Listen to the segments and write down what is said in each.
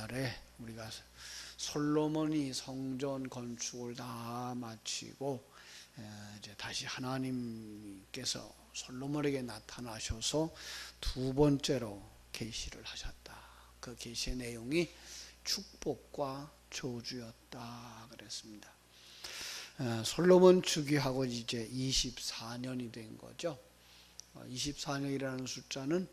옛날에 우리가 솔로몬이 성전 건축을 다 마치고 이제 다시 하나님께서 솔로몬에게 나타나셔서 두 번째로 계시를 하셨다. 그 계시의 내용이 축복과 저주였다 그랬습니다. 솔로몬 즉위하고 이제 24년이 된 거죠. 24년이라는 숫자는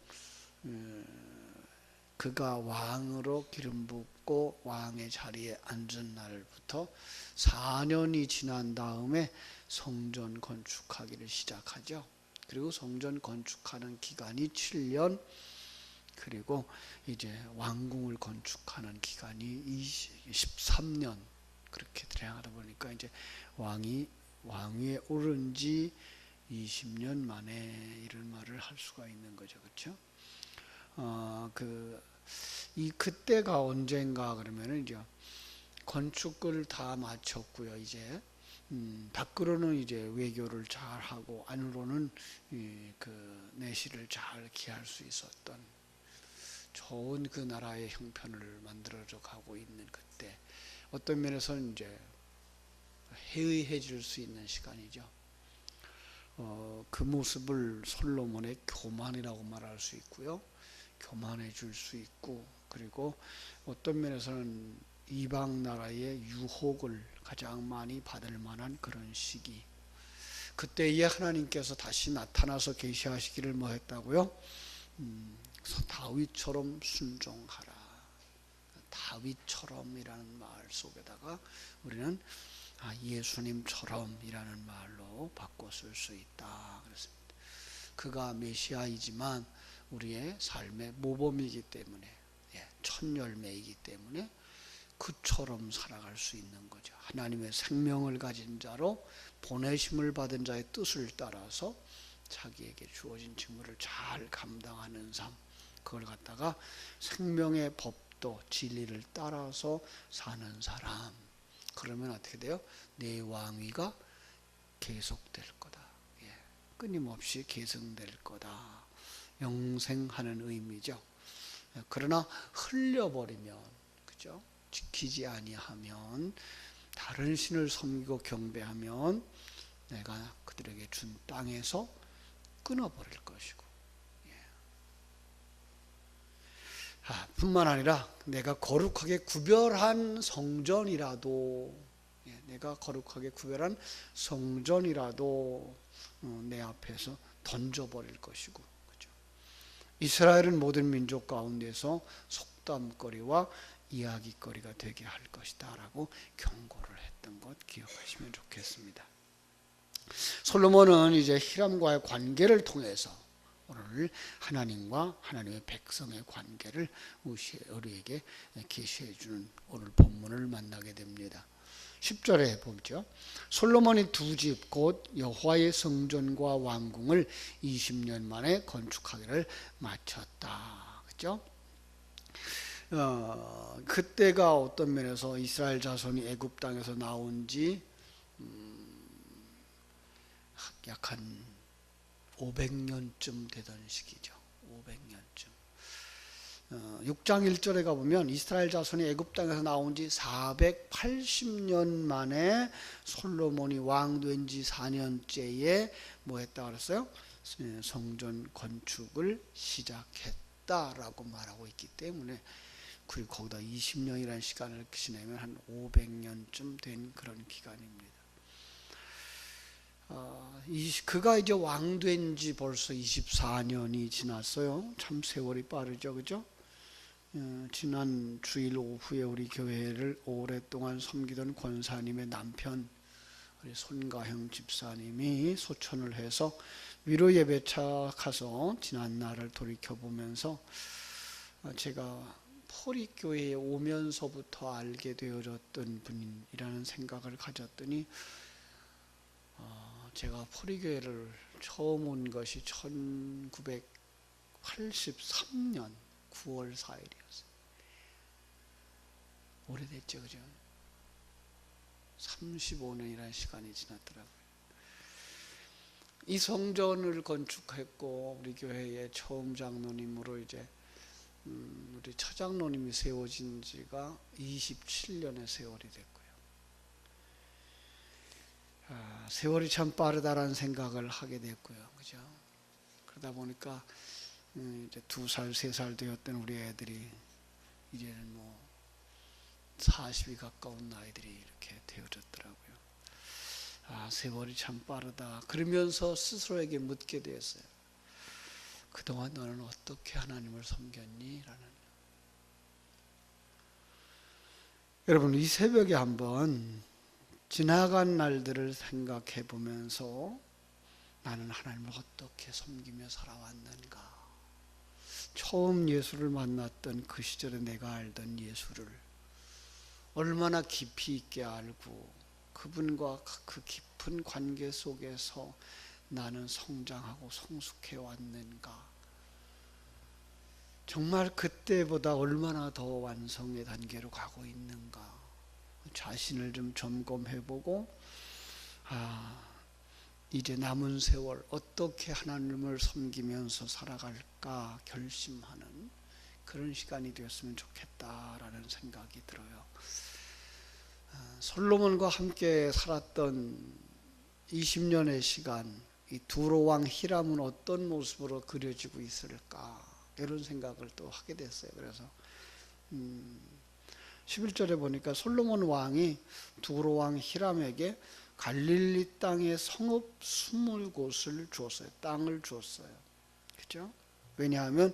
그가 왕으로 기름 붓고 왕의 자리에 앉은 날부터 4년이 지난 다음에 성전 건축하기를 시작하죠. 그리고 성전 건축하는 기간이 7년, 그리고 이제 왕궁을 건축하는 기간이 13년, 그렇게 들어가다 보니까 이제 왕위에 오른 지 20년 만에 이런 말을 할 수가 있는 거죠. 그렇죠? 그때가 언젠가 그러면은 이제 건축을 다 마쳤고요. 이제 밖으로는 이제 외교를 잘 하고 안으로는 그 내실을 잘 기할 수 있었던 좋은 그 나라의 형편을 만들어져 가고 있는 그때, 어떤 면에서는 이제 해의해질 수 있는 시간이죠. 그 모습을 솔로몬의 교만이라고 말할 수 있고요. 교만해 줄 수 있고, 그리고 어떤 면에서는 이방 나라의 유혹을 가장 많이 받을 만한 그런 시기, 그때에 하나님께서 다시 나타나서 계시하시기를 뭐 했다고요? 다윗처럼 순종하라. 다윗처럼이라는 말 속에다가 우리는 예수님처럼이라는 말로 바꿔 쓸 수 있다 그랬습니다. 그가 메시아이지만 우리의 삶의 모범이기 때문에, 첫 열매이기 때문에 그처럼 살아갈 수 있는 거죠. 하나님의 생명을 가진 자로 보내심을 받은 자의 뜻을 따라서 자기에게 주어진 직무를 잘 감당하는 삶, 그걸 갖다가 생명의 법도 진리를 따라서 사는 사람. 그러면 어떻게 돼요? 내 왕위가 계속될 거다. 끊임없이 계승될 거다. 영생하는 의미죠. 그러나 흘려버리면, 그죠? 지키지 아니하면, 다른 신을 섬기고 경배하면 내가 그들에게 준 땅에서 끊어버릴 것이고, 뿐만 아니라 내가 거룩하게 구별한 성전이라도, 내가 거룩하게 구별한 성전이라도 내 앞에서 던져버릴 것이고, 그죠? 이스라엘은 모든 민족 가운데서 속담거리와 이야기거리가 되게 할 것이다 라고 경고를 했던 것 기억하시면 좋겠습니다. 솔로몬은 이제 히람과의 관계를 통해서 오늘 하나님과 하나님의 백성의 관계를 우리에게 계시해 주는 오늘 본문을 만나게 됩니다. 10절에 보죠. 솔로몬이 두 집 곧 여호와의 성전과 왕궁을 20년 만에 건축하기를 마쳤다. 그죠? 그때가 어떤 면에서 이스라엘 자손이 애굽 땅에서 나온 지 약 한 500년쯤 되던 시기죠. 500년쯤. 6장 1절에 가보면 이스라엘 자손이 애굽 땅에서 나온 지 480년 만에 솔로몬이 왕 된 지 4년째에 뭐 했다 그랬어요? 성전 건축을 시작했다라고 말하고 있기 때문에, 그리고 거기다 20년이라는 시간을 지내면 한 500년쯤 된 그런 기간입니다. 그가 이제 왕 된 지 벌써 24년이 지났어요. 참 세월이 빠르죠, 그죠? 지난 주일 오후에 우리 교회를 오랫동안 섬기던 권사님의 남편, 우리 손가형 집사님이 소천을 해서 위로 예배차 가서 지난 날을 돌이켜보면서 제가 포리교회에 오면서부터 알게 되어졌던 분이라는 생각을 가졌더니, 제가 포리교회를 처음 온 것이 1983년 9월 4일이었어요. 오래됐죠, 그죠? 35년이라는 시간이 지났더라고요. 이 성전을 건축했고 우리 교회의 처음 장로님으로 이제 우리 처장로님이 세워진 지가 27년의 세월이 됐고요. 세월이 참 빠르다라는 생각을 하게 됐고요. 그죠? 그러다 보니까 이제 2살, 3살 되었던 우리 애들이 이제는 뭐 40이 가까운 나이들이 이렇게 되어졌더라고요. 세월이 참 빠르다. 그러면서 스스로에게 묻게 되었어요. 그동안 너는 어떻게 하나님을 섬겼니? 라는. 여러분, 이 새벽에 한번 지나간 날들을 생각해 보면서 나는 하나님을 어떻게 섬기며 살아왔는가? 처음 예수를 만났던 그 시절에 내가 알던 예수를 얼마나 깊이 있게 알고 그분과 그 깊은 관계 속에서 나는 성장하고 성숙해 왔는가? 정말 그때보다 얼마나 더 완성의 단계로 가고 있는가? 자신을 좀 점검해보고 이제 남은 세월 어떻게 하나님을 섬기면서 살아갈까 결심하는 그런 시간이 되었으면 좋겠다라는 생각이 들어요. 솔로몬과 함께 살았던 20년의 시간, 이 두로왕 히람은 어떤 모습으로 그려지고 있을까 이런 생각을 또 하게 됐어요. 그래서 11절에 보니까 솔로몬 왕이 두로왕 히람에게 갈릴리 땅의 성읍 20곳을 주었어요. 땅을 주었어요. 그렇죠? 왜냐하면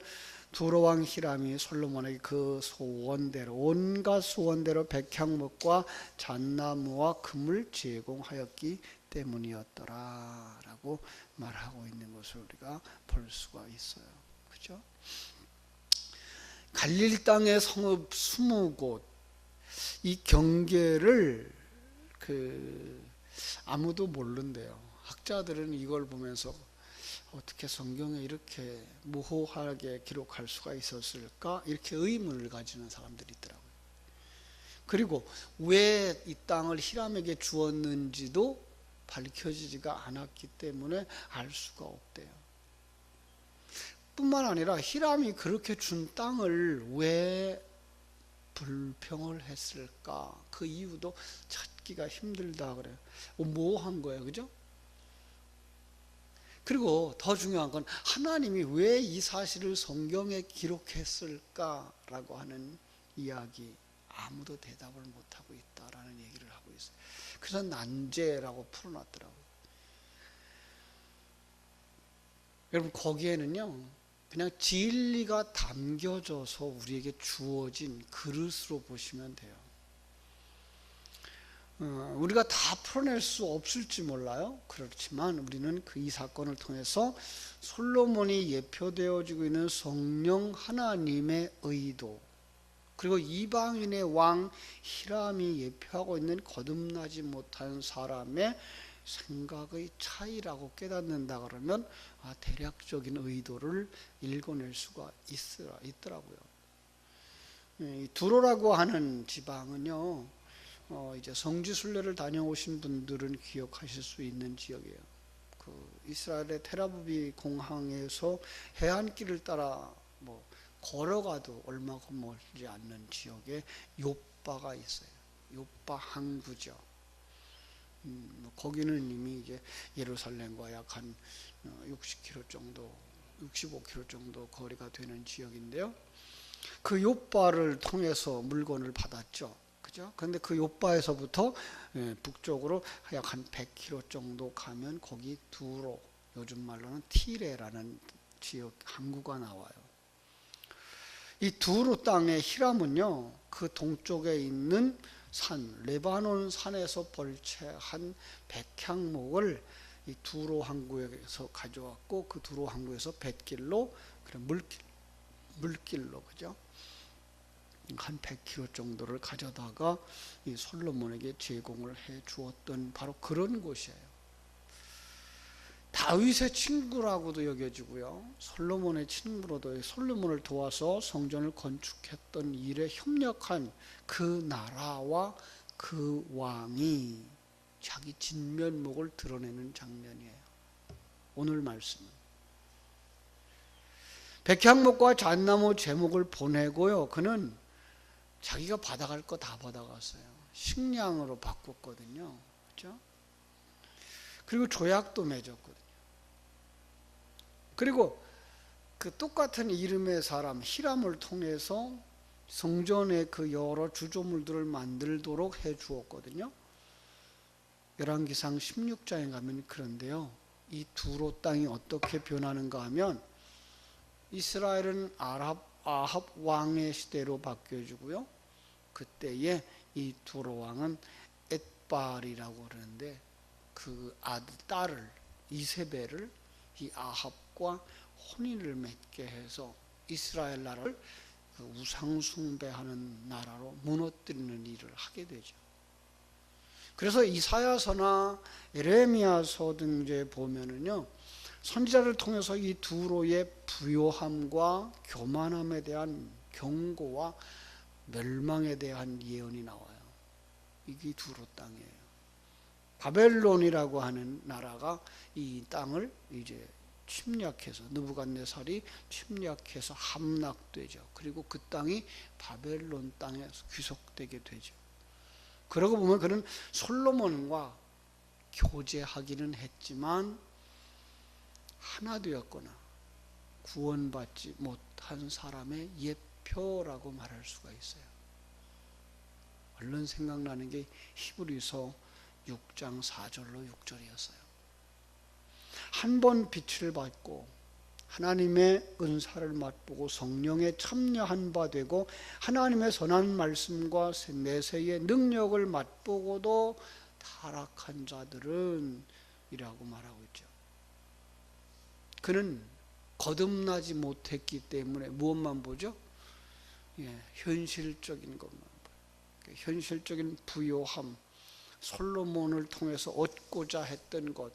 두로왕 히람이 솔로몬에게 그 소원대로 온갖 소원대로 백향목과 잣나무와 금을 제공하였기 때문이었더라 라고 말하고 있는 것을 우리가 볼 수가 있어요. 그렇죠? 갈릴리 땅의 성읍 20곳, 이 경계를 아무도 모른대요. 학자들은 이걸 보면서 어떻게 성경에 이렇게 모호하게 기록할 수가 있었을까? 이렇게 의문을 가지는 사람들이 있더라고요. 그리고 왜 이 땅을 히람에게 주었는지도 밝혀지지가 않았기 때문에 알 수가 없대요. 뿐만 아니라 히람이 그렇게 준 땅을 왜 불평을 했을까? 그 이유도 찾기가 힘들다 그래요. 뭐 한 거예요, 그죠? 그리고 더 중요한 건 하나님이 왜 이 사실을 성경에 기록했을까라고 하는 이야기, 아무도 대답을 못하고 있다라는 얘기를 하고 있어요. 그래서 난제라고 풀어놨더라고요. 여러분, 거기에는요 그냥 진리가 담겨져서 우리에게 주어진 그릇으로 보시면 돼요. 우리가 다 풀어낼 수 없을지 몰라요. 그렇지만 우리는 이 사건을 통해서 솔로몬이 예표되어지고 있는 성령 하나님의 의도, 그리고 이방인의 왕 히람이 예표하고 있는 거듭나지 못한 사람의 생각의 차이라고 깨닫는다 그러면 대략적인 의도를 읽어낼 수가 있더라고요. 이 두로라고 하는 지방은요, 이제 성지순례를 다녀오신 분들은 기억하실 수 있는 지역이에요. 그 이스라엘의 텔아비브 공항에서 해안길을 따라 걸어가도 얼마고 멀지 않는 지역에 욥바가 있어요. 욥바 항구죠. 거기는 이미 이제 예루살렘과 약 한 60km 정도, 65km 정도 거리가 되는 지역인데요. 그 욥바를 통해서 물건을 받았죠. 그죠? 그런데 그 욥바에서부터 북쪽으로 약 한 100km 정도 가면 거기 두로, 요즘 말로는 티레라는 지역 항구가 나와요. 이 두로 땅의 히람은요, 그 동쪽에 있는 산, 레바논 산에서 벌채한 백향목을 이 두로 항구에서 가져왔고, 그 두로 항구에서 뱃길로, 물길로, 그죠? 한 100km 정도를 가져다가 이 솔로몬에게 제공을 해 주었던 바로 그런 곳이에요. 다윗의 친구라고도 여겨지고요, 솔로몬의 친구로도 솔로몬을 도와서 성전을 건축했던 일에 협력한 그 나라와 그 왕이 자기 진면목을 드러내는 장면이에요. 오늘 말씀은 백향목과 잣나무 제목을 보내고요. 그는 자기가 받아갈 거 다 받아갔어요. 식량으로 바꿨거든요. 그렇죠? 그리고 조약도 맺었거든요. 그리고 그 똑같은 이름의 사람 히람을 통해서 성전의 그 여러 주조물들을 만들도록 해 주었거든요. 열왕기상 16장에 가면 그런데요. 이 두로 땅이 어떻게 변하는가 하면 이스라엘은 아합 왕의 시대로 바뀌어지고요. 그때에 이 두로 왕은 엣발이라고 그러는데 그 딸을 이세벨을 이 아합과 혼인을 맺게 해서 이스라엘 나라를 우상 숭배하는 나라로 무너뜨리는 일을 하게 되죠. 그래서 이사야서나 에레미야서 등에 보면은요, 선지자를 통해서 이 두로의 부요함과 교만함에 대한 경고와 멸망에 대한 예언이 나와요. 이게 두로 땅이에요. 바벨론이라고 하는 나라가 이 땅을 이제 침략해서 느부갓네살이 침략해서 함락되죠. 그리고 그 땅이 바벨론 땅에 귀속되게 되죠. 그러고 보면 그는 솔로몬과 교제하기는 했지만 하나 되었거나 구원받지 못한 사람의 예표라고 말할 수가 있어요. 얼른 생각나는 게 히브리서 6장 4절로 6절이었어요. 한 번 빛을 받고 하나님의 은사를 맛보고 성령에 참여한 바 되고 하나님의 선한 말씀과 내세의 능력을 맛보고도 타락한 자들은 이라고 말하고 있죠. 그는 거듭나지 못했기 때문에 무엇만 보죠? 현실적인 것만 봐요. 현실적인 부요함, 솔로몬을 통해서 얻고자 했던 것,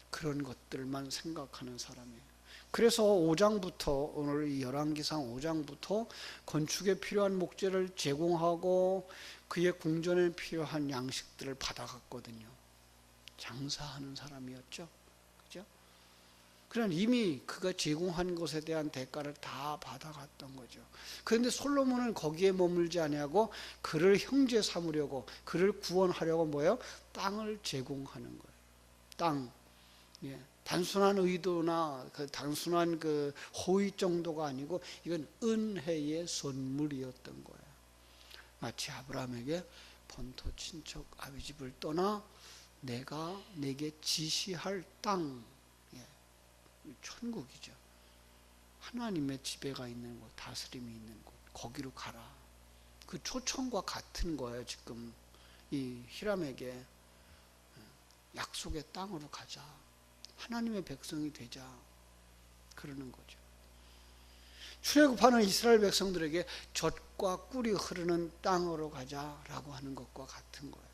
그런 것들만 생각하는 사람이에요. 그래서 5장부터 오늘 열왕기상 5장부터 건축에 필요한 목재를 제공하고 그의 궁전에 필요한 양식들을 받아갔거든요. 장사하는 사람이었죠. 그죠? 그러나 이미 그가 제공한 것에 대한 대가를 다 받아갔던 거죠. 그런데 솔로몬은 거기에 머물지 아니하고 그를 형제 삼으려고, 그를 구원하려고 뭐예요? 땅을 제공하는 거예요. 땅. 단순한 의도나 단순한 호의 정도가 아니고 이건 은혜의 선물이었던 거예요. 마치 아브라함에게 본토 친척 아비 집을 떠나 내가 내게 지시할 땅, 천국이죠. 하나님의 지배가 있는 곳, 다스림이 있는 곳, 거기로 가라. 그 초청과 같은 거예요. 지금 이 히람에게 약속의 땅으로 가자. 하나님의 백성이 되자. 그러는 거죠. 출애굽하는 이스라엘 백성들에게 젖과 꿀이 흐르는 땅으로 가자라고 하는 것과 같은 거예요.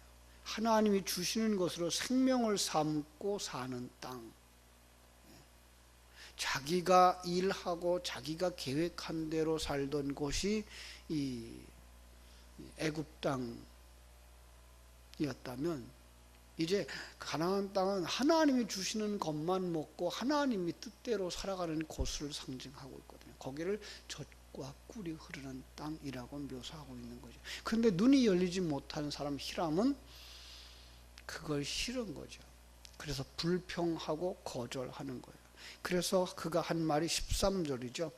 하나님이 주시는 것으로 생명을 삼고 사는 땅. 자기가 일하고 자기가 계획한 대로 살던 곳이 이 애굽 땅이었다면 이제 가나안 땅은 하나님이 주시는 것만 먹고 하나님이 뜻대로 살아가는 곳을 상징하고 있거든요. 거기를 젖과 꿀이 흐르는 땅이라고 묘사하고 있는 거죠. 그런데 눈이 열리지 못한 사람 히람은 그걸 싫은 거죠. 그래서 불평하고 거절하는 거예요. 그래서 그가 한 말이 13절이죠.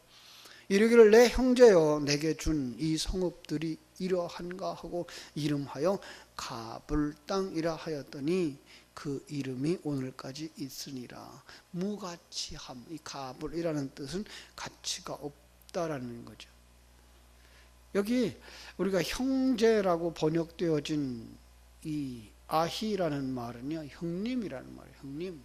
이르기를 내 형제여 내게 준 이 성읍들이 이러한가 하고 이름하여 가불 땅이라 하였더니 그 이름이 오늘까지 있으니라. 무가치함. 이 가불이라는 뜻은 가치가 없다라는 거죠. 여기 우리가 형제라고 번역되어진 이 아히라는 말은요, 형님이라는 말이에요. 형님.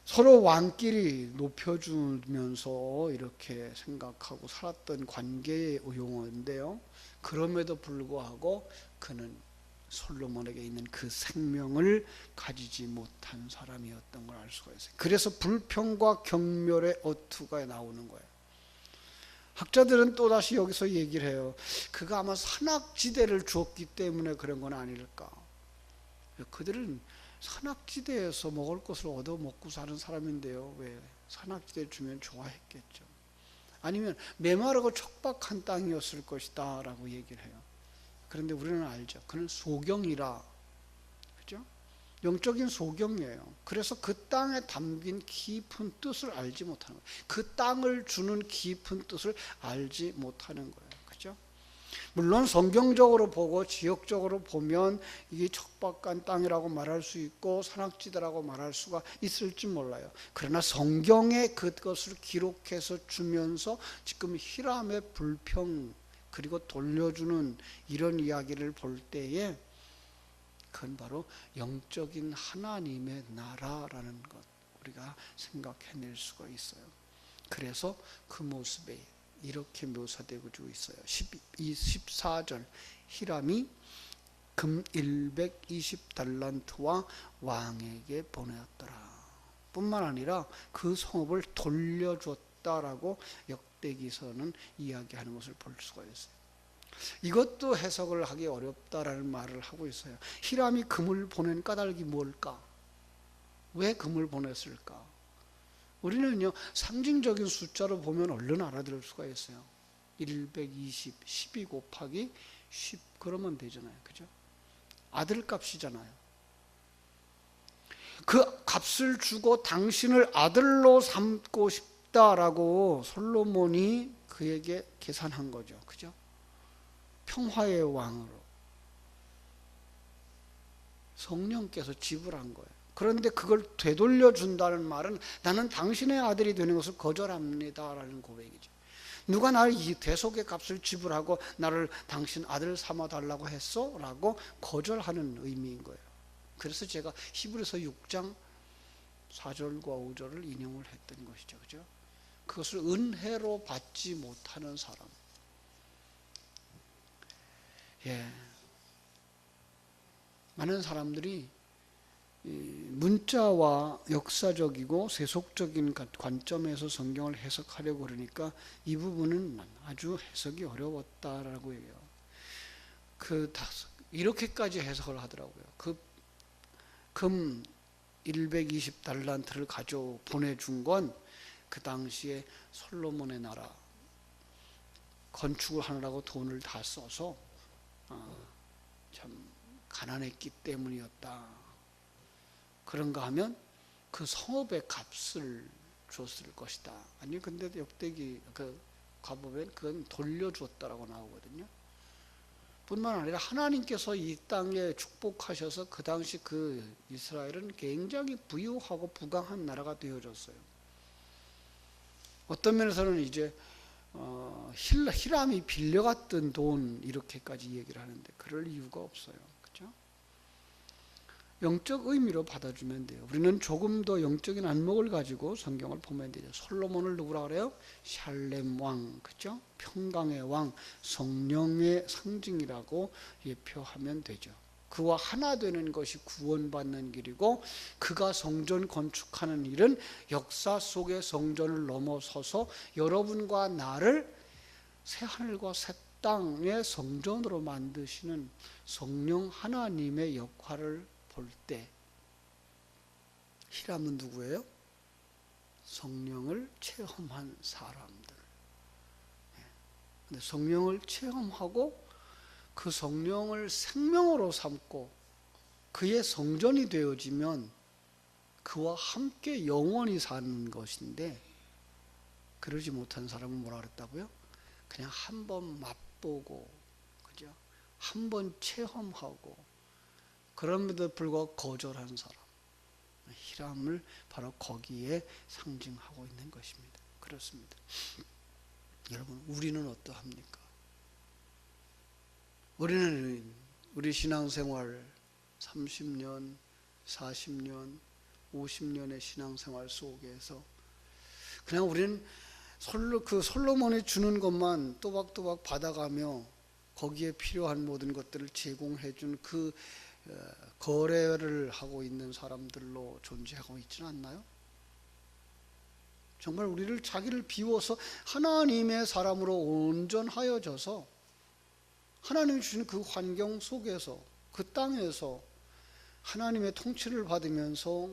서로 왕끼리 높여주면서 이렇게 생각하고 살았던 관계의 용어인데요. 그럼에도 불구하고 그는 솔로몬에게 있는 그 생명을 가지지 못한 사람이었던 걸 알 수가 있어요. 그래서 불평과 경멸의 어투가 나오는 거예요. 학자들은 또다시 여기서 얘기를 해요. 그가 아마 산악지대를 주었기 때문에 그런 건 아닐까. 그들은 산악지대에서 먹을 것을 얻어 먹고 사는 사람인데요. 왜 산악지대 주면 좋아했겠죠. 아니면 메마르고 척박한 땅이었을 것이다 라고 얘기를 해요. 그런데 우리는 알죠. 그는 소경이라. 그죠? 영적인 소경이에요. 그래서 그 땅에 담긴 깊은 뜻을 알지 못하는 거예요. 그 땅을 주는 깊은 뜻을 알지 못하는 거예요. 그죠? 물론 성경적으로 보고 지역적으로 보면 이게 척박한 땅이라고 말할 수 있고 산악지대라고 말할 수가 있을지 몰라요. 그러나 성경에 그것을 기록해서 주면서 지금 히람의 불평 그리고 돌려주는 이런 이야기를 볼 때에 그건 바로 영적인 하나님의 나라라는 것 우리가 생각해낼 수가 있어요. 그래서 그 모습에 이렇게 묘사되고 있어요. 14절 히람이 금 120달란트와 왕에게 보내었더라. 뿐만 아니라 그 성읍을 돌려줬다라고 역대기서는 이야기하는 것을 볼 수가 있어요. 이것도 해석을 하기 어렵다라는 말을 하고 있어요. 히람이 금을 보낸 까닭이 뭘까? 왜 금을 보냈을까? 우리는요, 상징적인 숫자로 보면 얼른 알아들을 수가 있어요. 120, 12 곱하기 10 그러면 되잖아요. 그죠? 아들 값이잖아요. 그 값을 주고 당신을 아들로 삼고 싶다라고 솔로몬이 그에게 계산한 거죠. 그죠? 평화의 왕으로 성령께서 지불한 거예요. 그런데 그걸 되돌려 준다는 말은 나는 당신의 아들이 되는 것을 거절합니다 라는 고백이죠. 누가 나를 이 대속의 값을 지불하고 나를 당신 아들 삼아 달라고 했어? 라고 거절하는 의미인 거예요. 그래서 제가 히브리서 6장 4절과 5절을 인용을 했던 것이죠. 그죠? 그것을 은혜로 받지 못하는 사람. 예. 많은 사람들이 문자와 역사적이고 세속적인 관점에서 성경을 해석하려고 그러니까 이 부분은 아주 해석이 어려웠다라고 해요. 이렇게까지 해석을 하더라고요. 금 120달란트를 가져 보내준 건 그 당시에 솔로몬의 나라 건축을 하느라고 돈을 다 써서 참 가난했기 때문이었다. 그런가 하면 그 성읍의 값을 줬을 것이다. 아니 근데 역대기 가보면 그건 돌려주었다라고 나오거든요. 뿐만 아니라 하나님께서 이 땅에 축복하셔서 그 당시 그 이스라엘은 굉장히 부유하고 부강한 나라가 되어졌어요. 어떤 면에서는 이제 히람이 빌려갔던 돈 이렇게까지 얘기를 하는데 그럴 이유가 없어요. 그렇죠? 영적 의미로 받아주면 돼요. 우리는 조금 더 영적인 안목을 가지고 성경을 보면 되죠. 솔로몬을 누구라 그래요? 샬렘 왕, 그렇죠? 평강의 왕, 성령의 상징이라고 예표하면 되죠. 그와 하나 되는 것이 구원받는 길이고 그가 성전 건축하는 일은 역사 속의 성전을 넘어서서 여러분과 나를 새하늘과 새 땅의 성전으로 만드시는 성령 하나님의 역할을 볼 때 히람은 누구예요? 성령을 체험한 사람들. 근데 성령을 체험하고 그 성령을 생명으로 삼고 그의 성전이 되어지면 그와 함께 영원히 사는 것인데 그러지 못한 사람은 뭐라 그랬다고요? 그냥 한번 맛보고 그죠? 한번 체험하고 그럼에도 불구하고 거절한 사람 히람을 바로 거기에 상징하고 있는 것입니다. 그렇습니다. 여러분 우리는 어떠합니까? 우리는 우리 신앙생활 30년, 40년, 50년의 신앙생활 속에서 그냥 우리는 솔로몬이 주는 것만 또박또박 받아가며 거기에 필요한 모든 것들을 제공해 준 그 거래를 하고 있는 사람들로 존재하고 있지는 않나요? 정말 우리를 자기를 비워서 하나님의 사람으로 온전하여져서 하나님이 주신 그 환경 속에서 그 땅에서 하나님의 통치를 받으면서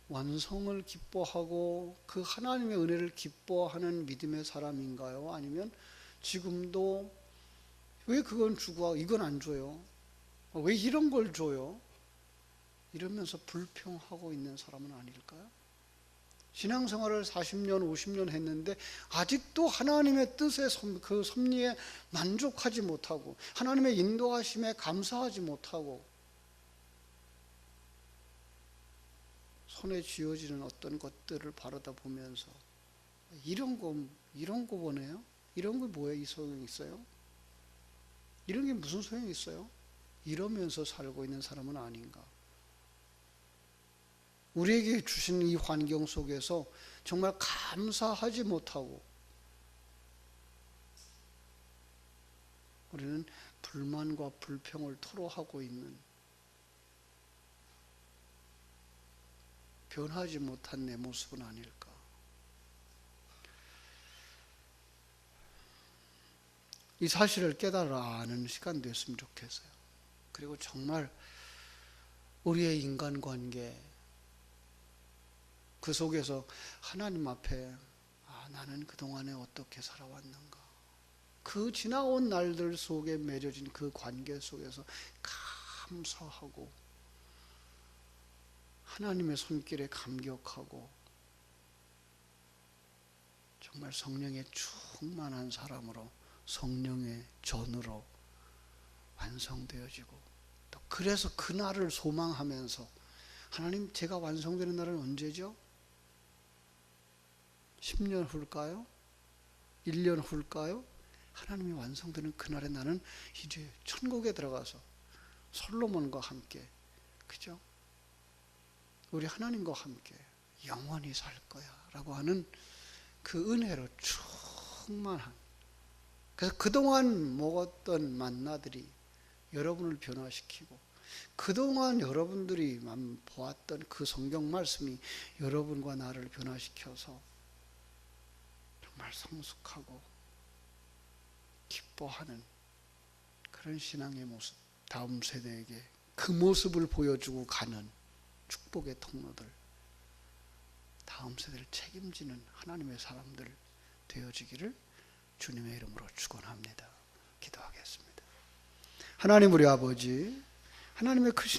완성을 기뻐하고 그 하나님의 은혜를 기뻐하는 믿음의 사람인가요? 아니면 지금도 왜 그건 주고 이건 안 줘요? 왜 이런 걸 줘요? 이러면서 불평하고 있는 사람은 아닐까요? 신앙생활을 40년, 50년 했는데 아직도 하나님의 뜻의 그 섭리에 만족하지 못하고 하나님의 인도하심에 감사하지 못하고 손에 쥐어지는 어떤 것들을 바라다 보면서 이런 거 보네요? 이런 거 뭐에 소용이 있어요? 이런 게 무슨 소용이 있어요? 이러면서 살고 있는 사람은 아닌가? 우리에게 주신 이 환경 속에서 정말 감사하지 못하고 우리는 불만과 불평을 토로하고 있는 변하지 못한 내 모습은 아닐까? 이 사실을 깨달아 아는 시간 됐으면 좋겠어요. 그리고 정말 우리의 인간관계 그 속에서 하나님 앞에 나는 그동안에 어떻게 살아왔는가, 그 지나온 날들 속에 맺어진 그 관계 속에서 감사하고 하나님의 손길에 감격하고 정말 성령의 충만한 사람으로 성령의 전으로 완성되어지고 또 그래서 그날을 소망하면서 하나님 제가 완성되는 날은 언제죠? 10년 후일까요? 1년 후일까요? 하나님이 완성되는 그날에 나는 이제 천국에 들어가서 솔로몬과 함께, 그죠? 우리 하나님과 함께 영원히 살 거야 라고 하는 그 은혜로 충만한, 그래서 그동안 먹었던 만나들이 여러분을 변화시키고 그동안 여러분들이 보았던 그 성경 말씀이 여러분과 나를 변화시켜서 정말 성숙하고 기뻐하는 그런 신앙의 모습, 다음 세대에게 그 모습을 보여주고 가는 축복의 통로들, 다음 세대를 책임지는 하나님의 사람들 되어지기를 주님의 이름으로 축원합니다. 기도하겠습니다. 하나님 우리 아버지, 하나님의 크신